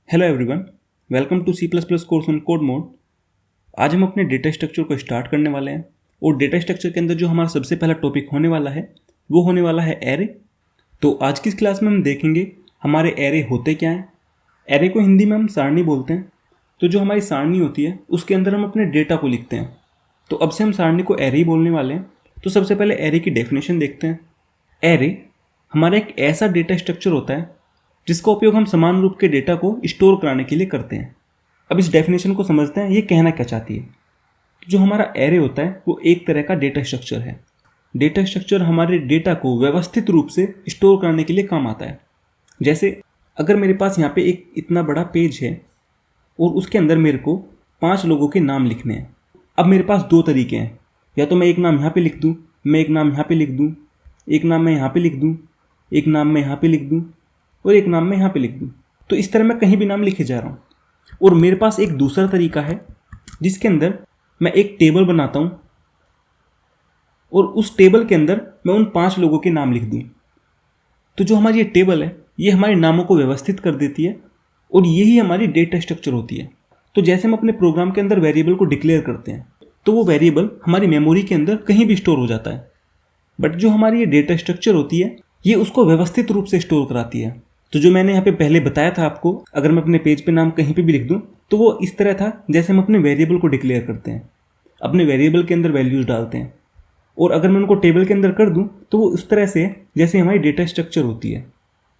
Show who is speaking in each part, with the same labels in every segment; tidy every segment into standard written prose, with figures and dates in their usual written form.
Speaker 1: Hello everyone, welcome to C++ course on Code Mode. आज हम अपने डेटा स्ट्रक्चर को स्टार्ट करने वाले हैं और डेटा स्ट्रक्चर के अंदर जो हमारा सबसे पहला टॉपिक होने वाला है वो होने वाला है एरे। तो आज की इस क्लास में हम देखेंगे हमारे एरे होते क्या हैं। एरे को हिंदी में हम सारणी बोलते हैं। तो जो हमारी सारणी होती है उसके अंदर हम अपने डेटा को लिखते हैं। तो अब से हम सारणी को एरे ही बोलने वाले हैं। तो सबसे पहले एरे की डेफिनेशन देखते हैं। एरे हमारा एक ऐसा डेटा स्ट्रक्चर होता है जिसका उपयोग हम समान रूप के डेटा को स्टोर कराने के लिए करते हैं। अब इस डेफिनेशन को समझते हैं ये कहना क्या चाहती है। तो जो हमारा एरे होता है वो एक तरह का डेटा स्ट्रक्चर है। डेटा स्ट्रक्चर हमारे डेटा को व्यवस्थित रूप से स्टोर कराने के लिए काम आता है। जैसे अगर मेरे पास यहाँ पे एक इतना बड़ा पेज है और उसके अंदर मेरे को 5 लोगों के नाम लिखने हैं। अब मेरे पास 2 तरीके हैं, या तो मैं एक नाम यहाँ पे लिख दूँ, मैं एक नाम यहाँ पे लिख दूँ, एक नाम मैं यहाँ पे लिख दूँ, एक नाम मैं यहाँ पे लिख दूँ और एक नाम मैं यहाँ पे लिख दूँ। तो इस तरह मैं कहीं भी नाम लिखे जा रहा हूँ। और मेरे पास एक दूसरा तरीका है जिसके अंदर मैं एक टेबल बनाता हूँ और उस टेबल के अंदर मैं उन 5 लोगों के नाम लिख दूँ। तो जो हमारी ये टेबल है ये हमारे नामों को व्यवस्थित कर देती है और यही हमारी डेटा स्ट्रक्चर होती है। तो जैसे हम अपने प्रोग्राम के अंदर वेरिएबल को डिक्लेयर करते हैं तो वो वेरिएबल हमारी मेमोरी के अंदर कहीं भी स्टोर हो जाता है। बट जो हमारी ये डेटा स्ट्रक्चर होती है ये उसको व्यवस्थित रूप से स्टोर कराती है। तो जो मैंने यहाँ पे पहले बताया था आपको, अगर मैं अपने पेज पे नाम कहीं पे भी लिख दूँ तो वो इस तरह था जैसे हम अपने वेरिएबल को डिक्लेयर करते हैं, अपने वेरिएबल के अंदर वैल्यूज डालते हैं। और अगर मैं उनको टेबल के अंदर कर दूँ तो वो उस तरह से जैसे हमारी डेटा स्ट्रक्चर होती है।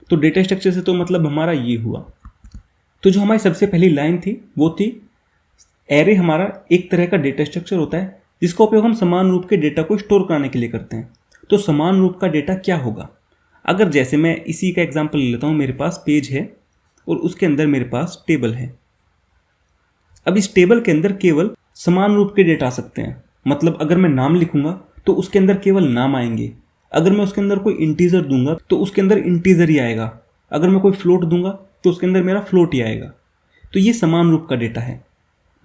Speaker 1: तो डेटा स्ट्रक्चर से तो मतलब हमारा ये हुआ। तो जो हमारी सबसे पहली लाइन थी वो थी एरे हमारा एक तरह का डेटा स्ट्रक्चर होता है जिसका उपयोग हम समान रूप के डेटा को स्टोर कराने के लिए करते हैं। तो समान रूप का डेटा क्या होगा? अगर जैसे मैं इसी का एग्जांपल ले लेता हूँ, मेरे पास पेज है और उसके अंदर मेरे पास टेबल है। अब इस टेबल के अंदर केवल समान रूप के डेटा आ सकते हैं। मतलब अगर मैं नाम लिखूंगा तो उसके अंदर केवल नाम आएंगे। अगर मैं उसके अंदर कोई इंटीजर दूंगा तो उसके अंदर इंटीजर ही आएगा। अगर मैं कोई फ्लोट दूंगा तो उसके अंदर मेरा फ्लोट ही आएगा। तो ये समान रूप का डेटा है,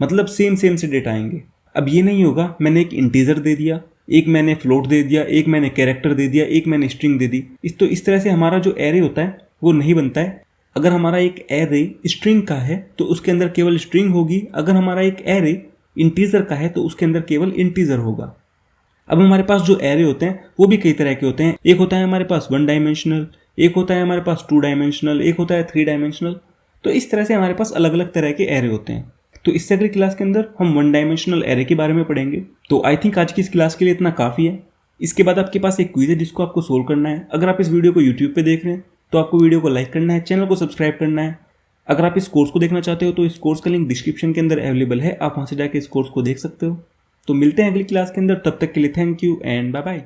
Speaker 1: मतलब सेम से डेटा आएंगे। अब ये नहीं होगा मैंने एक इंटीजर दे दिया, एक मैंने फ्लोट दे दिया, एक मैंने कैरेक्टर दे दिया, एक मैंने स्ट्रिंग दे दी। इस तरह से हमारा जो एरे होता है वो नहीं बनता है। अगर हमारा एक एरे स्ट्रिंग का है तो उसके अंदर केवल स्ट्रिंग होगी। अगर हमारा एक एरे इंटीजर का है तो उसके अंदर केवल इंटीजर होगा। अब हमारे पास जो एरे होते हैं वो भी कई तरह के होते हैं। एक होता है हमारे पास 1 डायमेंशनल, एक होता है हमारे पास 2 डायमेंशनल, एक होता है 3 डायमेंशनल। तो इस तरह से हमारे पास अलग अलग तरह के एरे होते हैं। तो इससे अगली क्लास के अंदर हम 1 डायमेंशनल एरे के बारे में पढ़ेंगे। तो आई थिंक आज की इस क्लास के लिए इतना काफ़ी है। इसके बाद आपके पास एक क्विज है जिसको आपको सोल्व करना है। अगर आप इस वीडियो को यूट्यूब पे देख रहे हैं तो आपको वीडियो को लाइक करना है, चैनल को सब्सक्राइब करना है। अगर आप इस कोर्स को देखना चाहते हो तो इस कोर्स का लिंक डिस्क्रिप्शन के अंदर अवेलेबल है, आप वहाँ से जाकर इस कोर्स को देख सकते हो। तो मिलते हैं अगली क्लास के अंदर, तब तक के लिए thank you and bye bye.